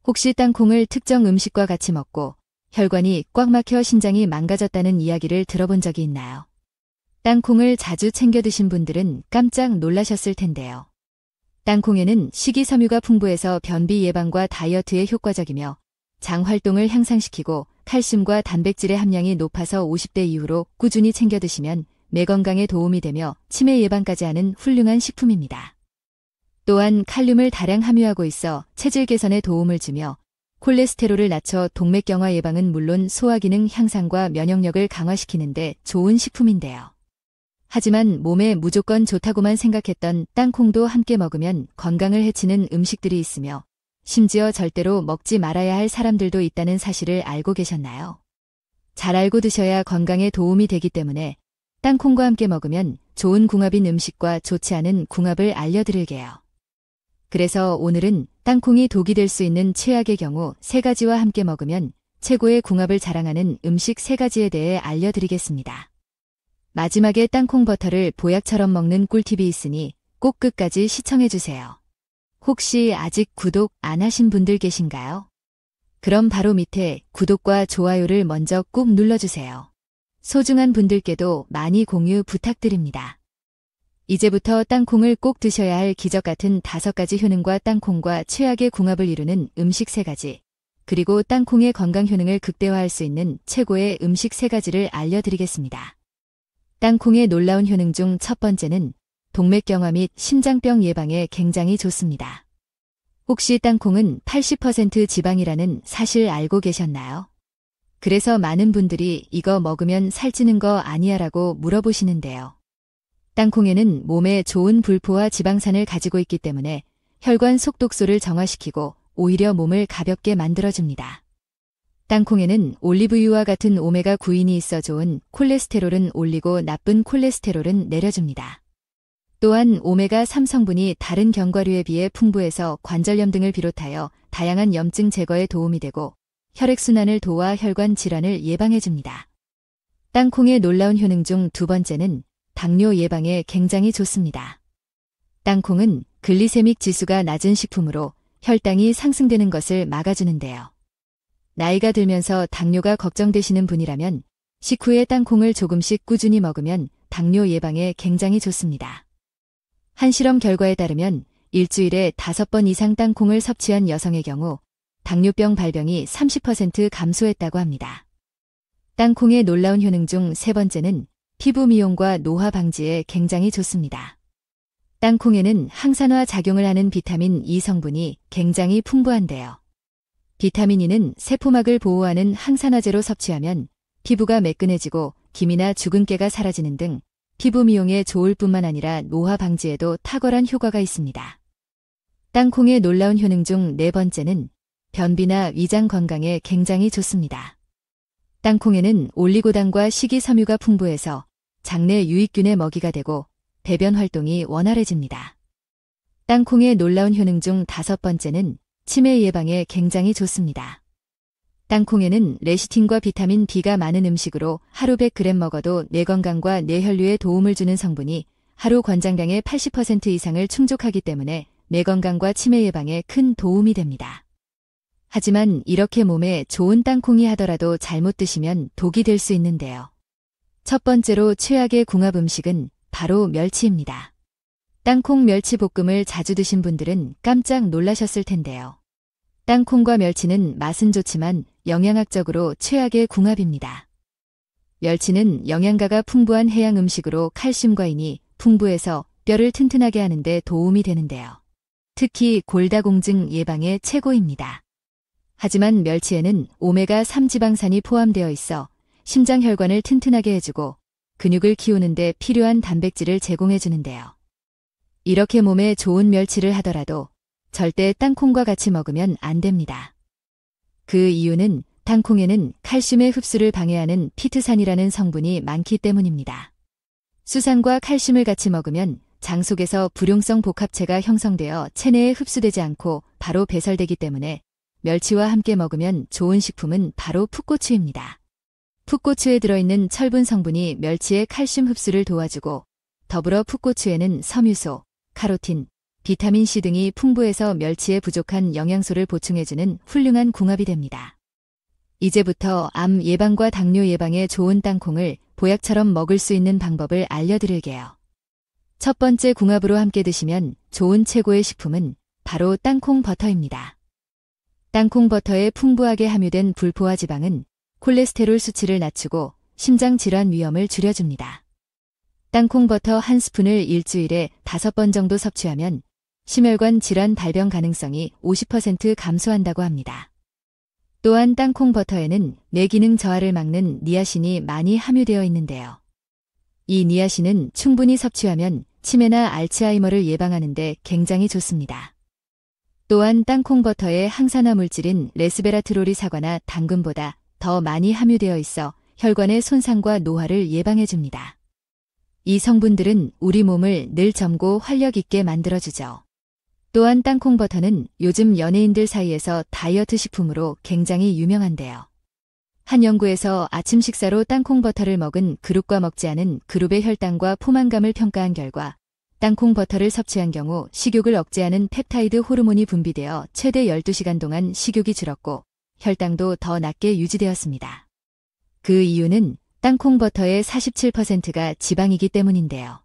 혹시 땅콩을 특정 음식과 같이 먹고 혈관이 꽉 막혀 신장이 망가졌다는 이야기를 들어본 적이 있나요? 땅콩을 자주 챙겨 드신 분들은 깜짝 놀라셨을 텐데요. 땅콩에는 식이섬유가 풍부해서 변비 예방과 다이어트에 효과적이며 장 활동을 향상시키고 칼슘과 단백질의 함량이 높아서 50대 이후로 꾸준히 챙겨 드시면 뇌 건강에 도움이 되며 치매 예방까지 하는 훌륭한 식품입니다. 또한 칼륨을 다량 함유하고 있어 체질 개선에 도움을 주며 콜레스테롤을 낮춰 동맥경화 예방은 물론 소화기능 향상과 면역력을 강화시키는 데 좋은 식품인데요. 하지만 몸에 무조건 좋다고만 생각했던 땅콩도 함께 먹으면 건강을 해치는 음식들이 있으며 심지어 절대로 먹지 말아야 할 사람들도 있다는 사실을 알고 계셨나요? 잘 알고 드셔야 건강에 도움이 되기 때문에 땅콩과 함께 먹으면 좋은 궁합인 음식과 좋지 않은 궁합을 알려드릴게요. 그래서 오늘은 땅콩이 독이 될 수 있는 최악의 경우 3가지와 함께 먹으면 최고의 궁합을 자랑하는 음식 3가지에 대해 알려드리겠습니다. 마지막에 땅콩 버터를 보약처럼 먹는 꿀팁이 있으니 꼭 끝까지 시청해주세요. 혹시 아직 구독 안 하신 분들 계신가요? 그럼 바로 밑에 구독과 좋아요를 먼저 꾹 눌러주세요. 소중한 분들께도 많이 공유 부탁드립니다. 이제부터 땅콩을 꼭 드셔야 할 기적 같은 5가지 효능과 땅콩과 최악의 궁합을 이루는 음식 3가지, 그리고 땅콩의 건강 효능을 극대화할 수 있는 최고의 음식 3가지를 알려드리겠습니다. 땅콩의 놀라운 효능 중 첫 번째는 동맥경화 및 심장병 예방에 굉장히 좋습니다. 혹시 땅콩은 80% 지방이라는 사실 알고 계셨나요? 그래서 많은 분들이 이거 먹으면 살찌는 거 아니야 라고 물어보시는데요. 땅콩에는 몸에 좋은 불포화 지방산을 가지고 있기 때문에 혈관 속독소를 정화시키고 오히려 몸을 가볍게 만들어줍니다. 땅콩에는 올리브유와 같은 오메가 9인이 있어 좋은 콜레스테롤은 올리고 나쁜 콜레스테롤은 내려줍니다. 또한 오메가 3 성분이 다른 견과류에 비해 풍부해서 관절염 등을 비롯하여 다양한 염증 제거에 도움이 되고 혈액순환을 도와 혈관 질환을 예방해줍니다. 땅콩의 놀라운 효능 중 2번째는 당뇨 예방에 굉장히 좋습니다. 땅콩은 글리세믹 지수가 낮은 식품으로 혈당이 상승되는 것을 막아주는데요. 나이가 들면서 당뇨가 걱정되시는 분이라면 식후에 땅콩을 조금씩 꾸준히 먹으면 당뇨 예방에 굉장히 좋습니다. 한 실험 결과에 따르면 일주일에 5번 이상 땅콩을 섭취한 여성의 경우 당뇨병 발병이 30% 감소했다고 합니다. 땅콩의 놀라운 효능 중 3번째는 피부 미용과 노화 방지에 굉장히 좋습니다. 땅콩에는 항산화 작용을 하는 비타민 E 성분이 굉장히 풍부한데요. 비타민 E는 세포막을 보호하는 항산화제로 섭취하면 피부가 매끈해지고 기미나 주근깨가 사라지는 등 피부 미용에 좋을 뿐만 아니라 노화 방지에도 탁월한 효과가 있습니다. 땅콩의 놀라운 효능 중 4번째는 변비나 위장 건강에 굉장히 좋습니다. 땅콩에는 올리고당과 식이섬유가 풍부해서 장내 유익균의 먹이가 되고 배변 활동이 원활해집니다. 땅콩의 놀라운 효능 중 5번째는 치매 예방에 굉장히 좋습니다. 땅콩에는 레시틴과 비타민 B가 많은 음식으로 하루 100g 먹어도 뇌 건강과 뇌혈류에 도움을 주는 성분이 하루 권장량의 80% 이상을 충족하기 때문에 뇌 건강과 치매 예방에 큰 도움이 됩니다. 하지만 이렇게 몸에 좋은 땅콩이 하더라도 잘못 드시면 독이 될 수 있는데요. 첫 번째로 최악의 궁합 음식은 바로 멸치입니다. 땅콩 멸치 볶음을 자주 드신 분들은 깜짝 놀라셨을 텐데요. 땅콩과 멸치는 맛은 좋지만 영양학적으로 최악의 궁합입니다. 멸치는 영양가가 풍부한 해양 음식으로 칼슘과 인이 풍부해서 뼈를 튼튼하게 하는 데 도움이 되는데요. 특히 골다공증 예방에 최고입니다. 하지만 멸치에는 오메가 3 지방산이 포함되어 있어 심장 혈관을 튼튼하게 해주고 근육을 키우는 데 필요한 단백질을 제공해 주는데요. 이렇게 몸에 좋은 멸치를 하더라도 절대 땅콩과 같이 먹으면 안 됩니다. 그 이유는 땅콩에는 칼슘의 흡수를 방해하는 피트산이라는 성분이 많기 때문입니다. 수산과 칼슘을 같이 먹으면 장 속에서 불용성 복합체가 형성되어 체내에 흡수되지 않고 바로 배설되기 때문에 멸치와 함께 먹으면 좋은 식품은 바로 풋고추입니다. 풋고추에 들어있는 철분 성분이 멸치의 칼슘 흡수를 도와주고 더불어 풋고추에는 섬유소, 카로틴, 비타민C 등이 풍부해서 멸치에 부족한 영양소를 보충해주는 훌륭한 궁합이 됩니다. 이제부터 암 예방과 당뇨 예방에 좋은 땅콩을 보약처럼 먹을 수 있는 방법을 알려드릴게요. 첫 번째 궁합으로 함께 드시면 좋은 최고의 식품은 바로 땅콩 버터입니다. 땅콩 버터에 풍부하게 함유된 불포화 지방은 콜레스테롤 수치를 낮추고 심장 질환 위험을 줄여줍니다. 땅콩 버터 한 스푼을 일주일에 5번 정도 섭취하면 심혈관 질환 발병 가능성이 50% 감소한다고 합니다. 또한 땅콩 버터에는 뇌기능 저하를 막는 니아신이 많이 함유되어 있는데요. 이 니아신은 충분히 섭취하면 치매나 알츠하이머를 예방하는 데 굉장히 좋습니다. 또한 땅콩 버터에 항산화 물질인 레스베라트롤이 사과나 당근보다 더 많이 함유되어 있어 혈관의 손상과 노화를 예방해줍니다. 이 성분들은 우리 몸을 늘 젊고 활력 있게 만들어주죠. 또한 땅콩 버터는 요즘 연예인들 사이에서 다이어트 식품으로 굉장히 유명한데요. 한 연구에서 아침 식사로 땅콩 버터를 먹은 그룹과 먹지 않은 그룹의 혈당과 포만감을 평가한 결과 땅콩 버터를 섭취한 경우 식욕을 억제하는 펩타이드 호르몬이 분비되어 최대 12시간 동안 식욕이 줄었고 혈당도 더 낮게 유지되었습니다. 그 이유는 땅콩 버터의 47%가 지방이기 때문인데요.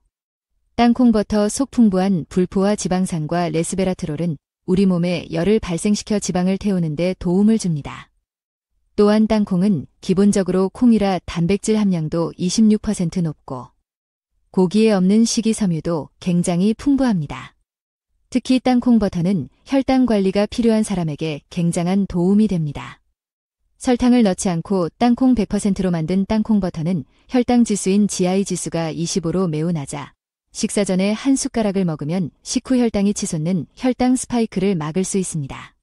땅콩 버터 속 풍부한 불포화 지방산과 레스베라트롤은 우리 몸에 열을 발생시켜 지방을 태우는 데 도움을 줍니다. 또한 땅콩은 기본적으로 콩이라 단백질 함량도 26% 높고 고기에 없는 식이섬유도 굉장히 풍부합니다. 특히 땅콩 버터는 혈당 관리가 필요한 사람에게 굉장한 도움이 됩니다. 설탕을 넣지 않고 땅콩 100%로 만든 땅콩 버터는 혈당 지수인 GI 지수가 25로 매우 낮아 식사 전에 한 숟가락을 먹으면 식후 혈당이 치솟는 혈당 스파이크를 막을 수 있습니다.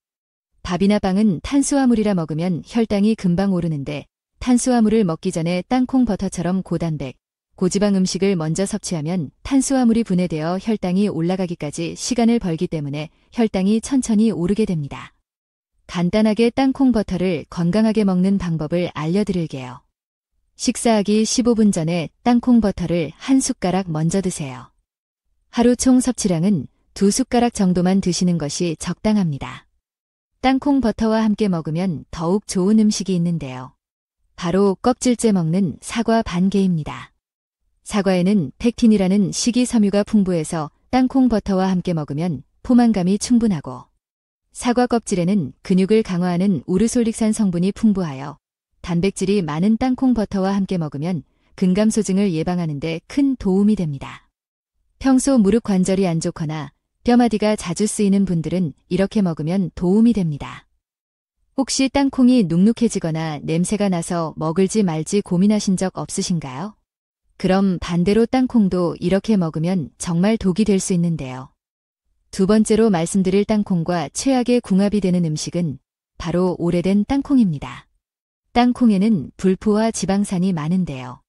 밥이나 빵은 탄수화물이라 먹으면 혈당이 금방 오르는데 탄수화물을 먹기 전에 땅콩 버터처럼 고단백, 고지방 음식을 먼저 섭취하면 탄수화물이 분해되어 혈당이 올라가기까지 시간을 벌기 때문에 혈당이 천천히 오르게 됩니다. 간단하게 땅콩 버터를 건강하게 먹는 방법을 알려드릴게요. 식사하기 15분 전에 땅콩 버터를 한 숟가락 먼저 드세요. 하루 총 섭취량은 2숟가락 정도만 드시는 것이 적당합니다. 땅콩 버터와 함께 먹으면 더욱 좋은 음식이 있는데요. 바로 껍질째 먹는 사과 반개입니다. 사과에는 펙틴이라는 식이섬유가 풍부해서 땅콩 버터와 함께 먹으면 포만감이 충분하고 사과 껍질에는 근육을 강화하는 우르솔릭산 성분이 풍부하여 단백질이 많은 땅콩 버터와 함께 먹으면 근감소증을 예방하는 데 큰 도움이 됩니다. 평소 무릎 관절이 안 좋거나 뼈마디가 자주 쓰이는 분들은 이렇게 먹으면 도움이 됩니다. 혹시 땅콩이 눅눅해지거나 냄새가 나서 먹을지 말지 고민하신 적 없으신가요? 그럼 반대로 땅콩도 이렇게 먹으면 정말 독이 될 수 있는데요. 두 번째로 말씀드릴 땅콩과 최악의 궁합이 되는 음식은 바로 오래된 땅콩입니다. 땅콩에는 불포화 지방산이 많은데요.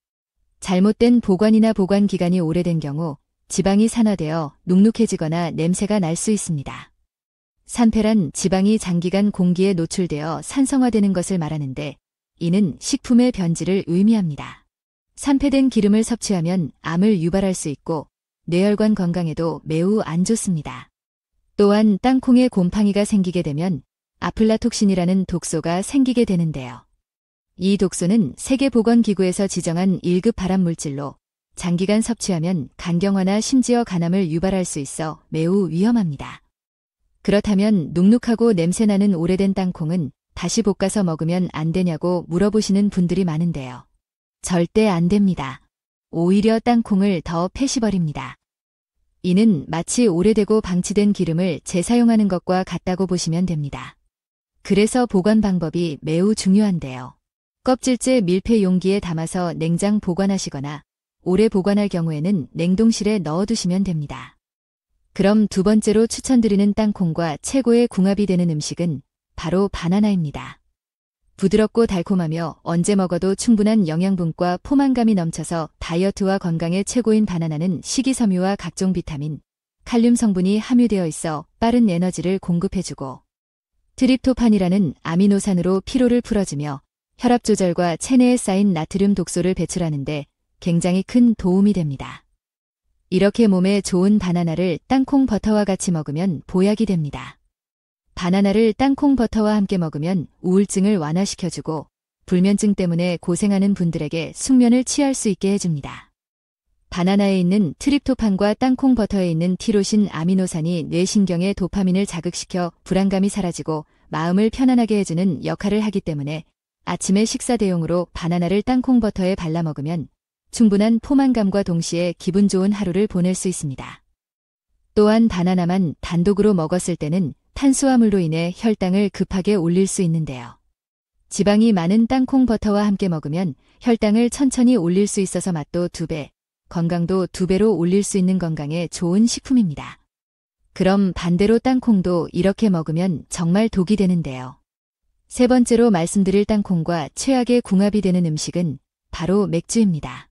잘못된 보관이나 보관 기간이 오래된 경우 지방이 산화되어 눅눅해지거나 냄새가 날 수 있습니다. 산패란 지방이 장기간 공기에 노출되어 산성화되는 것을 말하는데 이는 식품의 변질을 의미합니다. 산패된 기름을 섭취하면 암을 유발할 수 있고 뇌혈관 건강에도 매우 안 좋습니다. 또한 땅콩에 곰팡이가 생기게 되면 아플라톡신이라는 독소가 생기게 되는데요. 이 독소는 세계보건기구에서 지정한 1급 발암물질로 장기간 섭취하면 간경화나 심지어 간암을 유발할 수 있어 매우 위험합니다. 그렇다면 눅눅하고 냄새나는 오래된 땅콩은 다시 볶아서 먹으면 안 되냐고 물어보시는 분들이 많은데요. 절대 안 됩니다. 오히려 땅콩을 더 패시버립니다. 이는 마치 오래되고 방치된 기름을 재사용하는 것과 같다고 보시면 됩니다. 그래서 보관 방법이 매우 중요한데요. 껍질째 밀폐 용기에 담아서 냉장 보관하시거나 오래 보관할 경우에는 냉동실에 넣어두시면 됩니다. 그럼 두 번째로 추천드리는 땅콩과 최고의 궁합이 되는 음식은 바로 바나나입니다. 부드럽고 달콤하며 언제 먹어도 충분한 영양분과 포만감이 넘쳐서 다이어트와 건강에 최고인 바나나는 식이섬유와 각종 비타민, 칼륨 성분이 함유되어 있어 빠른 에너지를 공급해주고 트립토판이라는 아미노산으로 피로를 풀어주며 혈압 조절과 체내에 쌓인 나트륨 독소를 배출하는데 굉장히 큰 도움이 됩니다. 이렇게 몸에 좋은 바나나를 땅콩 버터와 같이 먹으면 보약이 됩니다. 바나나를 땅콩 버터와 함께 먹으면 우울증을 완화시켜주고 불면증 때문에 고생하는 분들에게 숙면을 취할 수 있게 해줍니다. 바나나에 있는 트립토판과 땅콩 버터에 있는 티로신 아미노산이 뇌신경의 도파민을 자극시켜 불안감이 사라지고 마음을 편안하게 해주는 역할을 하기 때문에 아침에 식사 대용으로 바나나를 땅콩 버터에 발라 먹으면 충분한 포만감과 동시에 기분 좋은 하루를 보낼 수 있습니다. 또한 바나나만 단독으로 먹었을 때는 탄수화물로 인해 혈당을 급하게 올릴 수 있는데요. 지방이 많은 땅콩 버터와 함께 먹으면 혈당을 천천히 올릴 수 있어서 맛도 2배, 건강도 2배로 올릴 수 있는 건강에 좋은 식품입니다. 그럼 반대로 땅콩도 이렇게 먹으면 정말 독이 되는데요. 세 번째로 말씀드릴 땅콩과 최악의 궁합이 되는 음식은 바로 맥주입니다.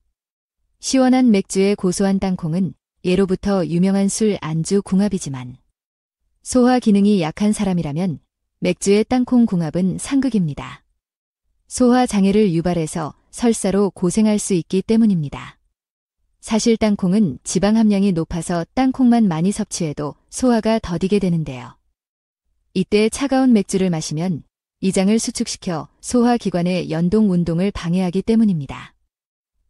시원한 맥주에 고소한 땅콩은 예로부터 유명한 술 안주 궁합이지만 소화 기능이 약한 사람이라면 맥주의 땅콩 궁합은 상극입니다. 소화 장애를 유발해서 설사로 고생할 수 있기 때문입니다. 사실 땅콩은 지방 함량이 높아서 땅콩만 많이 섭취해도 소화가 더디게 되는데요. 이때 차가운 맥주를 마시면 이장을 수축시켜 소화기관의 연동 운동을 방해하기 때문입니다.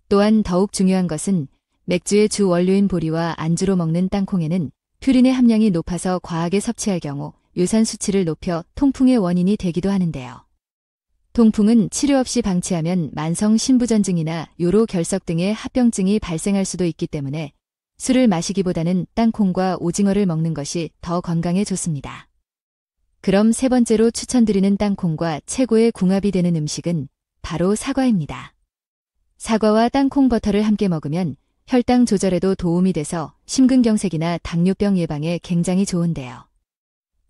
또한 더욱 중요한 것은 맥주의 주 원료인 보리와 안주로 먹는 땅콩에는 퓨린의 함량이 높아서 과하게 섭취할 경우 유산 수치를 높여 통풍의 원인이 되기도 하는데요. 통풍은 치료 없이 방치하면 만성 신부전증이나 요로 결석 등의 합병증이 발생할 수도 있기 때문에 술을 마시기보다는 땅콩과 오징어를 먹는 것이 더 건강에 좋습니다. 그럼 세 번째로 추천드리는 땅콩과 최고의 궁합이 되는 음식은 바로 사과입니다. 사과와 땅콩 버터를 함께 먹으면 혈당 조절에도 도움이 돼서 심근경색이나 당뇨병 예방에 굉장히 좋은데요.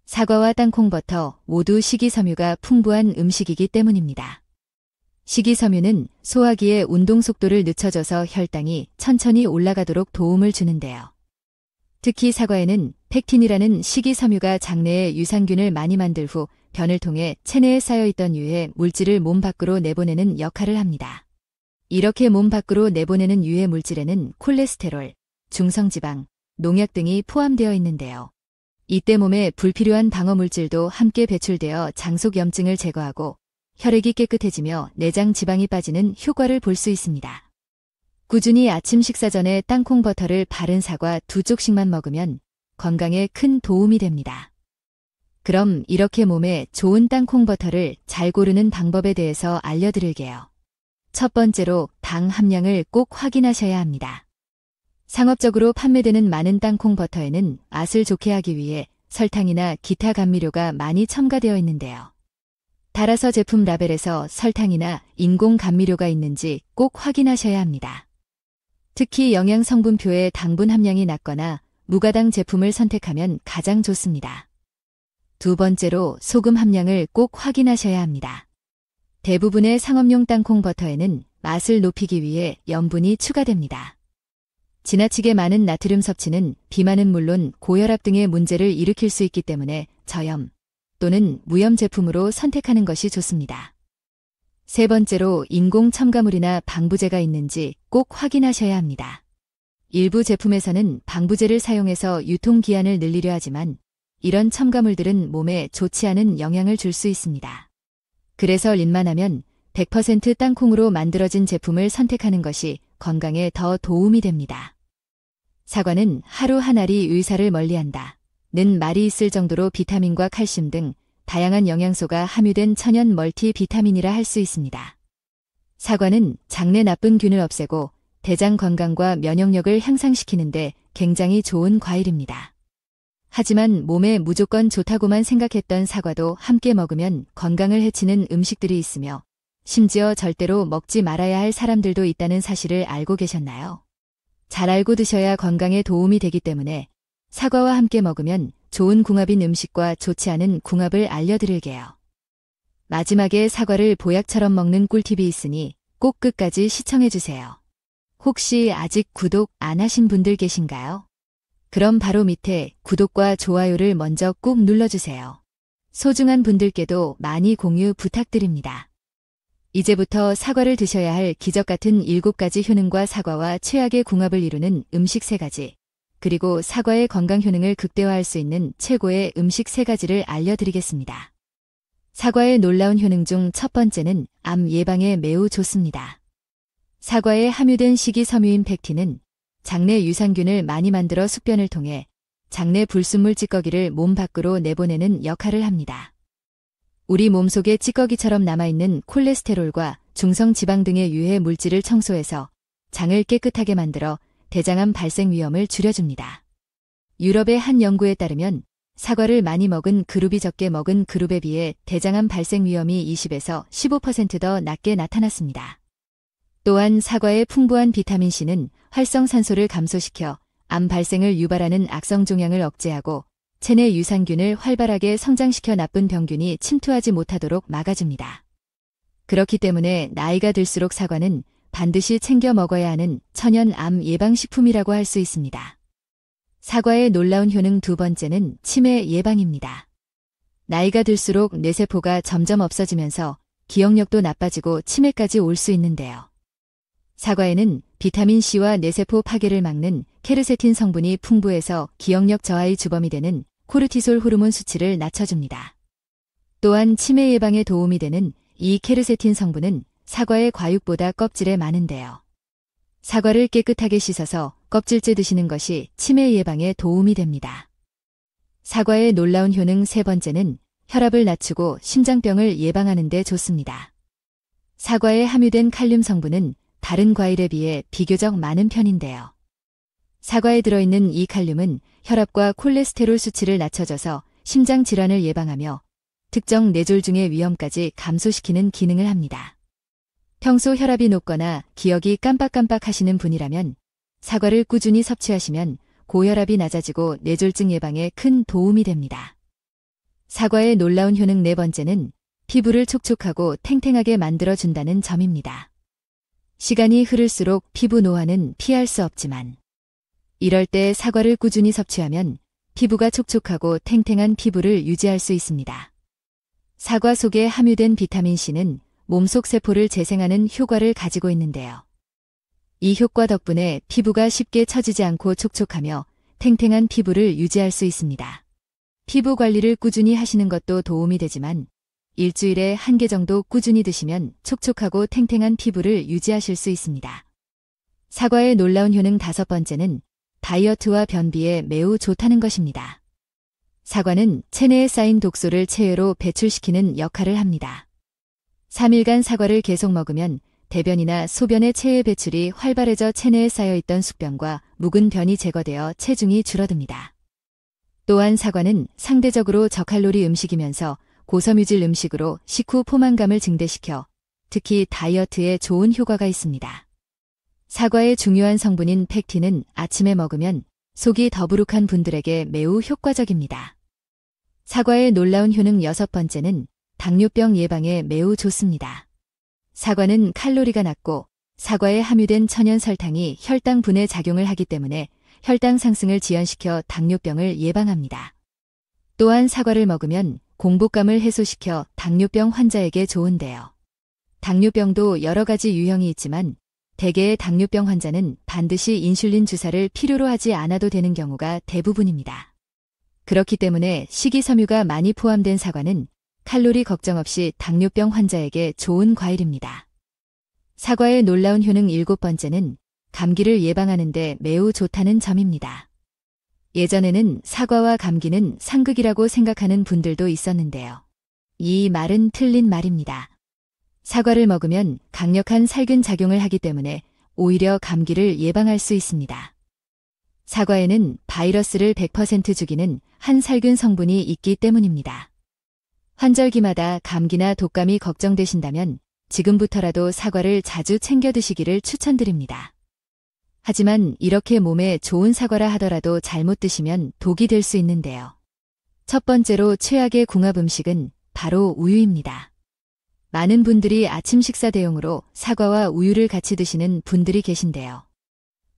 사과와 땅콩 버터 모두 식이섬유가 풍부한 음식이기 때문입니다. 식이섬유는 소화기의 운동 속도를 늦춰줘서 혈당이 천천히 올라가도록 도움을 주는데요. 특히 사과에는 펙틴이라는 식이섬유가 장내에 유산균을 많이 만들 후 변을 통해 체내에 쌓여있던 유해 물질을 몸 밖으로 내보내는 역할을 합니다. 이렇게 몸 밖으로 내보내는 유해 물질에는 콜레스테롤, 중성지방, 농약 등이 포함되어 있는데요. 이때 몸에 불필요한 방어물질도 함께 배출되어 장속염증을 제거하고 혈액이 깨끗해지며 내장 지방이 빠지는 효과를 볼 수 있습니다. 꾸준히 아침 식사 전에 땅콩 버터를 바른 사과 2쪽씩만 먹으면 건강에 큰 도움이 됩니다. 그럼 이렇게 몸에 좋은 땅콩 버터를 잘 고르는 방법에 대해서 알려드릴게요. 첫 번째로 당 함량을 꼭 확인하셔야 합니다. 상업적으로 판매되는 많은 땅콩 버터에는 맛을 좋게 하기 위해 설탕이나 기타 감미료가 많이 첨가되어 있는데요. 따라서 제품 라벨에서 설탕이나 인공 감미료가 있는지 꼭 확인하셔야 합니다. 특히 영양 성분표에 당분 함량이 낮거나 무가당 제품을 선택하면 가장 좋습니다. 두 번째로 소금 함량을 꼭 확인하셔야 합니다. 대부분의 상업용 땅콩 버터에는 맛을 높이기 위해 염분이 추가됩니다. 지나치게 많은 나트륨 섭취는 비만은 물론 고혈압 등의 문제를 일으킬 수 있기 때문에 저염 또는 무염 제품으로 선택하는 것이 좋습니다. 세 번째로 인공 첨가물이나 방부제가 있는지 꼭 확인하셔야 합니다. 일부 제품에서는 방부제를 사용해서 유통기한을 늘리려 하지만 이런 첨가물들은 몸에 좋지 않은 영향을 줄 수 있습니다. 그래서 웬만하면 100% 땅콩으로 만들어진 제품을 선택하는 것이 건강에 더 도움이 됩니다. 사과는 하루 한 알이 의사를 멀리한다 는 말이 있을 정도로 비타민과 칼슘 등 다양한 영양소가 함유된 천연 멀티 비타민이라 할 수 있습니다. 사과는 장내 나쁜 균을 없애고 대장 건강과 면역력을 향상시키는데 굉장히 좋은 과일입니다. 하지만 몸에 무조건 좋다고만 생각했던 사과도 함께 먹으면 건강을 해치는 음식들이 있으며 심지어 절대로 먹지 말아야 할 사람들도 있다는 사실을 알고 계셨나요? 잘 알고 드셔야 건강에 도움이 되기 때문에 사과와 함께 먹으면 좋은 궁합인 음식과 좋지 않은 궁합을 알려드릴게요. 마지막에 사과를 보약처럼 먹는 꿀팁이 있으니 꼭 끝까지 시청해주세요. 혹시 아직 구독 안 하신 분들 계신가요? 그럼 바로 밑에 구독과 좋아요를 먼저 꾹 눌러주세요. 소중한 분들께도 많이 공유 부탁드립니다. 이제부터 사과를 드셔야 할 기적 같은 7가지 효능과 사과와 최악의 궁합을 이루는 음식 3가지, 그리고 사과의 건강 효능을 극대화할 수 있는 최고의 음식 3가지를 알려드리겠습니다. 사과의 놀라운 효능 중 첫 번째는 암 예방에 매우 좋습니다. 사과에 함유된 식이섬유인 팩틴은 장내 유산균을 많이 만들어 숙변을 통해 장내 불순물 찌꺼기를 몸 밖으로 내보내는 역할을 합니다. 우리 몸속에 찌꺼기처럼 남아있는 콜레스테롤과 중성지방 등의 유해 물질을 청소해서 장을 깨끗하게 만들어 대장암 발생 위험을 줄여줍니다. 유럽의 한 연구에 따르면 사과를 많이 먹은 그룹이 적게 먹은 그룹에 비해 대장암 발생 위험이 20에서 15% 더 낮게 나타났습니다. 또한 사과의 풍부한 비타민C는 활성산소를 감소시켜 암 발생을 유발하는 악성 종양을 억제하고 체내 유산균을 활발하게 성장시켜 나쁜 병균이 침투하지 못하도록 막아줍니다. 그렇기 때문에 나이가 들수록 사과는 반드시 챙겨 먹어야 하는 천연 암 예방식품이라고 할 수 있습니다. 사과의 놀라운 효능 두 번째는 치매 예방입니다. 나이가 들수록 뇌세포가 점점 없어지면서 기억력도 나빠지고 치매까지 올 수 있는데요. 사과에는 비타민C와 뇌세포 파괴를 막는 케르세틴 성분이 풍부해서 기억력 저하의 주범이 되는 코르티솔 호르몬 수치를 낮춰줍니다. 또한 치매 예방에 도움이 되는 이 케르세틴 성분은 사과의 과육보다 껍질에 많은데요. 사과를 깨끗하게 씻어서 껍질째 드시는 것이 치매 예방에 도움이 됩니다. 사과의 놀라운 효능 세 번째는 혈압을 낮추고 심장병을 예방하는 데 좋습니다. 사과에 함유된 칼륨 성분은 다른 과일에 비해 비교적 많은 편인데요. 사과에 들어있는 이 칼륨은 혈압과 콜레스테롤 수치를 낮춰줘서 심장 질환을 예방하며 특정 뇌졸중의 위험까지 감소시키는 기능을 합니다. 평소 혈압이 높거나 기억이 깜빡깜빡 하시는 분이라면 사과를 꾸준히 섭취하시면 고혈압이 낮아지고 뇌졸중 예방에 큰 도움이 됩니다. 사과의 놀라운 효능 네 번째는 피부를 촉촉하고 탱탱하게 만들어준다는 점입니다. 시간이 흐를수록 피부 노화는 피할 수 없지만 이럴 때 사과를 꾸준히 섭취하면 피부가 촉촉하고 탱탱한 피부를 유지할 수 있습니다. 사과 속에 함유된 비타민C는 몸속 세포를 재생하는 효과를 가지고 있는데요. 이 효과 덕분에 피부가 쉽게 처지지 않고 촉촉하며 탱탱한 피부를 유지할 수 있습니다. 피부 관리를 꾸준히 하시는 것도 도움이 되지만 일주일에 1개 정도 꾸준히 드시면 촉촉하고 탱탱한 피부를 유지하실 수 있습니다. 사과의 놀라운 효능 다섯 번째는 다이어트와 변비에 매우 좋다는 것입니다. 사과는 체내에 쌓인 독소를 체외로 배출시키는 역할을 합니다. 3일간 사과를 계속 먹으면 대변이나 소변의 체외 배출이 활발해져 체내에 쌓여있던 숙변과 묵은 변이 제거되어 체중이 줄어듭니다. 또한 사과는 상대적으로 저칼로리 음식이면서 고섬유질 음식으로 식후 포만감을 증대시켜 특히 다이어트에 좋은 효과가 있습니다. 사과의 중요한 성분인 팩틴은 아침에 먹으면 속이 더부룩한 분들에게 매우 효과적입니다. 사과의 놀라운 효능 여섯 번째는 당뇨병 예방에 매우 좋습니다. 사과는 칼로리가 낮고 사과에 함유된 천연 설탕이 혈당 분해 작용을 하기 때문에 혈당 상승을 지연시켜 당뇨병을 예방합니다. 또한 사과를 먹으면 공복감을 해소시켜 당뇨병 환자에게 좋은데요. 당뇨병도 여러 가지 유형이 있지만 대개의 당뇨병 환자는 반드시 인슐린 주사를 필요로 하지 않아도 되는 경우가 대부분입니다. 그렇기 때문에 식이섬유가 많이 포함된 사과는 칼로리 걱정 없이 당뇨병 환자에게 좋은 과일입니다. 사과의 놀라운 효능 일곱 번째는 감기를 예방하는 데 매우 좋다는 점입니다. 예전에는 사과와 감기는 상극이라고 생각하는 분들도 있었는데요. 이 말은 틀린 말입니다. 사과를 먹으면 강력한 살균 작용을 하기 때문에 오히려 감기를 예방할 수 있습니다. 사과에는 바이러스를 100% 죽이는 한살균 성분이 있기 때문입니다. 환절기마다 감기나 독감이 걱정되신다면 지금부터라도 사과를 자주 챙겨 드시기를 추천드립니다. 하지만 이렇게 몸에 좋은 사과라 하더라도 잘못 드시면 독이 될 수 있는데요. 첫 번째로 최악의 궁합 음식은 바로 우유입니다. 많은 분들이 아침 식사 대용으로 사과와 우유를 같이 드시는 분들이 계신데요.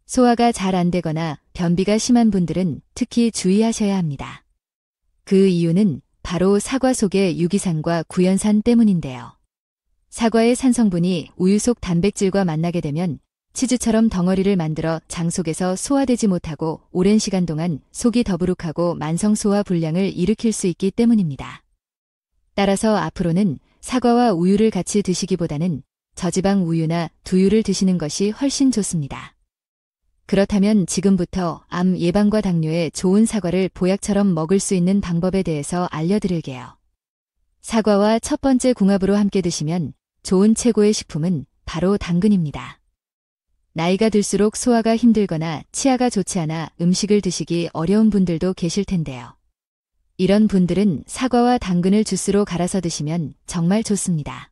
소화가 잘 안 되거나 변비가 심한 분들은 특히 주의하셔야 합니다. 그 이유는 바로 사과 속의 유기산과 구연산 때문인데요. 사과의 산성분이 우유 속 단백질과 만나게 되면 치즈처럼 덩어리를 만들어 장 속에서 소화되지 못하고 오랜 시간 동안 속이 더부룩하고 만성 소화 불량을 일으킬 수 있기 때문입니다. 따라서 앞으로는 사과와 우유를 같이 드시기보다는 저지방 우유나 두유를 드시는 것이 훨씬 좋습니다. 그렇다면 지금부터 암 예방과 당뇨에 좋은 사과를 보약처럼 먹을 수 있는 방법에 대해서 알려드릴게요. 사과와 첫 번째 궁합으로 함께 드시면 좋은 최고의 식품은 바로 당근입니다. 나이가 들수록 소화가 힘들거나 치아가 좋지 않아 음식을 드시기 어려운 분들도 계실 텐데요. 이런 분들은 사과와 당근을 주스로 갈아서 드시면 정말 좋습니다.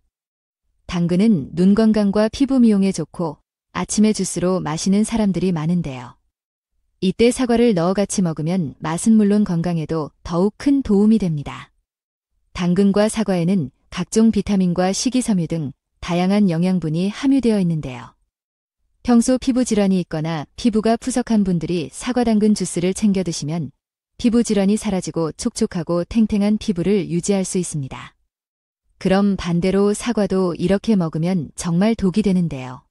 당근은 눈 건강과 피부 미용에 좋고 아침에 주스로 마시는 사람들이 많은데요. 이때 사과를 넣어 같이 먹으면 맛은 물론 건강에도 더욱 큰 도움이 됩니다. 당근과 사과에는 각종 비타민과 식이섬유 등 다양한 영양분이 함유되어 있는데요. 평소 피부 질환이 있거나 피부가 푸석한 분들이 사과 당근 주스를 챙겨 드시면 피부 질환이 사라지고 촉촉하고 탱탱한 피부를 유지할 수 있습니다. 그럼 반대로 사과도 이렇게 먹으면 정말 독이 되는데요.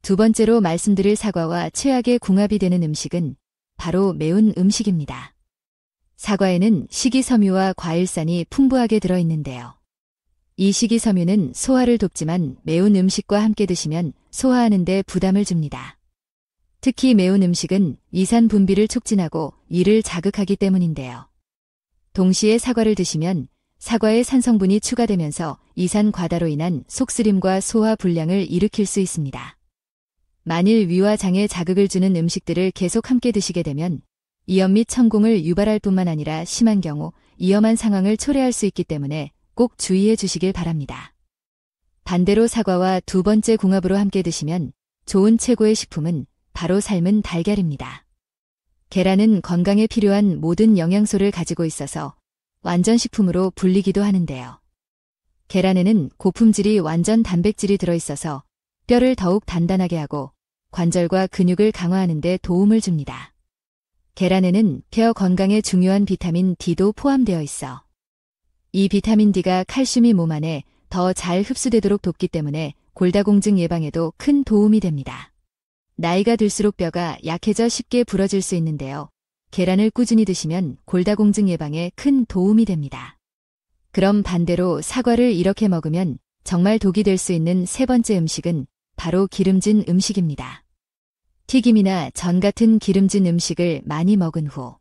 두 번째로 말씀드릴 사과와 최악의 궁합이 되는 음식은 바로 매운 음식입니다. 사과에는 식이섬유와 과일산이 풍부하게 들어있는데요. 이 식이섬유는 소화를 돕지만 매운 음식과 함께 드시면 소화하는 데 부담을 줍니다. 특히 매운 음식은 이산 분비를 촉진하고 이를 자극하기 때문인데요. 동시에 사과를 드시면 사과의 산성분이 추가되면서 이산 과다로 인한 속쓰림과 소화 불량을 일으킬 수 있습니다. 만일 위와 장에 자극을 주는 음식들을 계속 함께 드시게 되면 이염 및 천공을 유발할 뿐만 아니라 심한 경우 위험한 상황을 초래할 수 있기 때문에 꼭 주의해 주시길 바랍니다. 반대로 사과와 두 번째 궁합으로 함께 드시면 좋은 최고의 식품은 바로 삶은 달걀입니다. 계란은 건강에 필요한 모든 영양소를 가지고 있어서 완전 식품으로 불리기도 하는데요. 계란에는 고품질이 완전 단백질이 들어있어서 뼈를 더욱 단단하게 하고 관절과 근육을 강화하는 데 도움을 줍니다. 계란에는 뼈 건강에 중요한 비타민 D도 포함되어 있어 이 비타민 D가 칼슘이 몸 안에 더 잘 흡수되도록 돕기 때문에 골다공증 예방에도 큰 도움이 됩니다. 나이가 들수록 뼈가 약해져 쉽게 부러질 수 있는데요. 계란을 꾸준히 드시면 골다공증 예방에 큰 도움이 됩니다. 그럼 반대로 사과를 이렇게 먹으면 정말 독이 될 수 있는 세 번째 음식은 바로 기름진 음식입니다. 튀김이나 전 같은 기름진 음식을 많이 먹은 후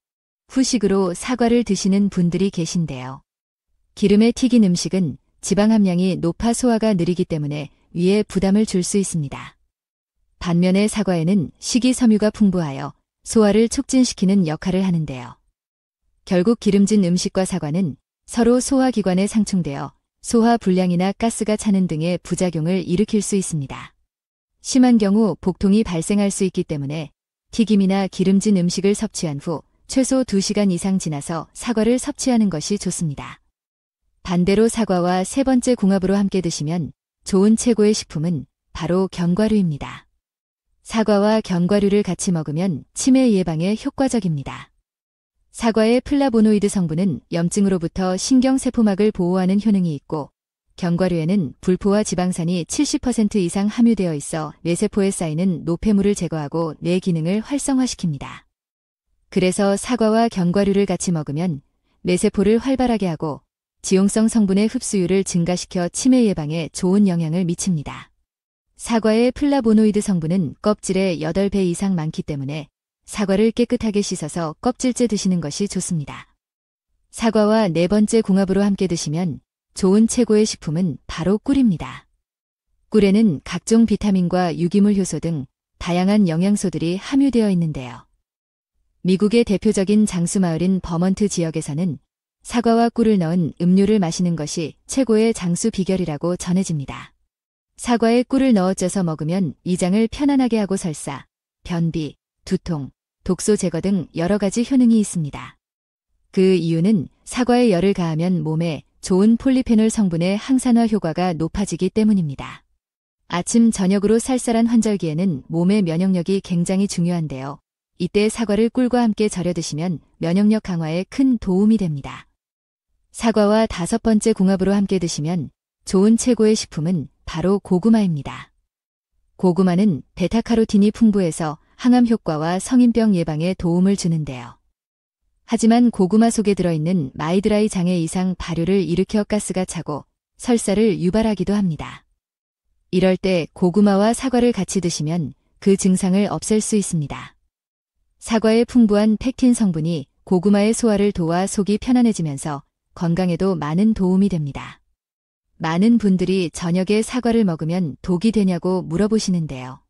후식으로 사과를 드시는 분들이 계신데요. 기름에 튀긴 음식은 지방 함량이 높아 소화가 느리기 때문에 위에 부담을 줄 수 있습니다. 반면에 사과에는 식이섬유가 풍부하여 소화를 촉진시키는 역할을 하는데요. 결국 기름진 음식과 사과는 서로 소화기관에 상충되어 소화 불량이나 가스가 차는 등의 부작용을 일으킬 수 있습니다. 심한 경우 복통이 발생할 수 있기 때문에 튀김이나 기름진 음식을 섭취한 후 최소 2시간 이상 지나서 사과를 섭취하는 것이 좋습니다. 반대로 사과와 세 번째 궁합으로 함께 드시면 좋은 최고의 식품은 바로 견과류입니다. 사과와 견과류를 같이 먹으면 치매 예방에 효과적입니다. 사과의 플라보노이드 성분은 염증으로부터 신경세포막을 보호하는 효능이 있고 견과류에는 불포화 지방산이 70% 이상 함유되어 있어 뇌세포에 쌓이는 노폐물을 제거하고 뇌 기능을 활성화시킵니다. 그래서 사과와 견과류를 같이 먹으면 뇌세포를 활발하게 하고 지용성 성분의 흡수율을 증가시켜 치매 예방에 좋은 영향을 미칩니다. 사과의 플라보노이드 성분은 껍질에 8배 이상 많기 때문에 사과를 깨끗하게 씻어서 껍질째 드시는 것이 좋습니다. 사과와 네 번째 궁합으로 함께 드시면 좋은 최고의 식품은 바로 꿀입니다. 꿀에는 각종 비타민과 유기물 효소 등 다양한 영양소들이 함유되어 있는데요. 미국의 대표적인 장수마을인 버먼트 지역에서는 사과와 꿀을 넣은 음료를 마시는 것이 최고의 장수 비결이라고 전해집니다. 사과에 꿀을 넣어 쪄서 먹으면 위장을 편안하게 하고 설사, 변비, 두통, 독소 제거 등 여러 가지 효능이 있습니다. 그 이유는 사과에 열을 가하면 몸에 좋은 폴리페놀 성분의 항산화 효과가 높아지기 때문입니다. 아침, 저녁으로 쌀쌀한 환절기에는 몸의 면역력이 굉장히 중요한데요. 이때 사과를 꿀과 함께 절여 드시면 면역력 강화에 큰 도움이 됩니다. 사과와 다섯 번째 궁합으로 함께 드시면 좋은 최고의 식품은 바로 고구마입니다. 고구마는 베타카로틴이 풍부해서 항암 효과와 성인병 예방에 도움을 주는데요. 하지만 고구마 속에 들어있는 마이드라이 장애 이상 발효를 일으켜 가스가 차고 설사를 유발하기도 합니다. 이럴 때 고구마와 사과를 같이 드시면 그 증상을 없앨 수 있습니다. 사과의 풍부한 펙틴 성분이 고구마의 소화를 도와 속이 편안해지면서 건강에도 많은 도움이 됩니다. 많은 분들이 저녁에 사과를 먹으면 독이 되냐고 물어보시는데요.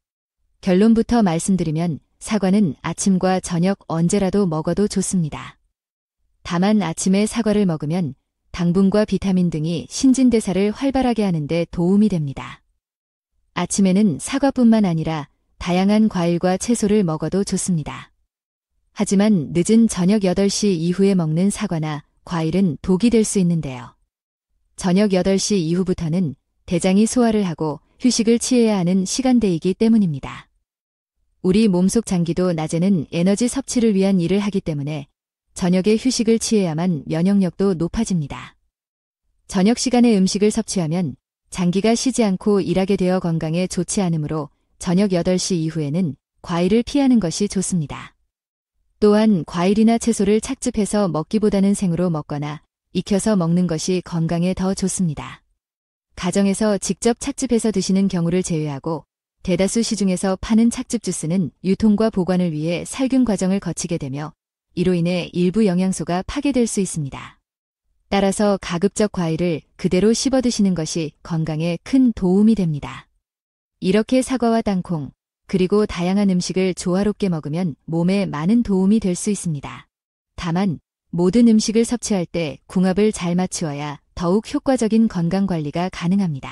결론부터 말씀드리면 사과는 아침과 저녁 언제라도 먹어도 좋습니다. 다만 아침에 사과를 먹으면 당분과 비타민 등이 신진대사를 활발하게 하는데 도움이 됩니다. 아침에는 사과뿐만 아니라 다양한 과일과 채소를 먹어도 좋습니다. 하지만 늦은 저녁 8시 이후에 먹는 사과나 과일은 독이 될 수 있는데요. 저녁 8시 이후부터는 대장이 소화를 하고 휴식을 취해야 하는 시간대이기 때문입니다. 우리 몸속 장기도 낮에는 에너지 섭취를 위한 일을 하기 때문에 저녁에 휴식을 취해야만 면역력도 높아집니다. 저녁 시간에 음식을 섭취하면 장기가 쉬지 않고 일하게 되어 건강에 좋지 않으므로 저녁 8시 이후에는 과일을 피하는 것이 좋습니다. 또한 과일이나 채소를 착즙해서 먹기보다는 생으로 먹거나 익혀서 먹는 것이 건강에 더 좋습니다. 가정에서 직접 착즙해서 드시는 경우를 제외하고 대다수 시중에서 파는 착즙 주스는 유통과 보관을 위해 살균 과정을 거치게 되며 이로 인해 일부 영양소가 파괴될 수 있습니다. 따라서 가급적 과일을 그대로 씹어 드시는 것이 건강에 큰 도움이 됩니다. 이렇게 사과와 땅콩, 그리고 다양한 음식을 조화롭게 먹으면 몸에 많은 도움이 될 수 있습니다. 다만 모든 음식을 섭취할 때 궁합을 잘 맞추어야 더욱 효과적인 건강 관리가 가능합니다.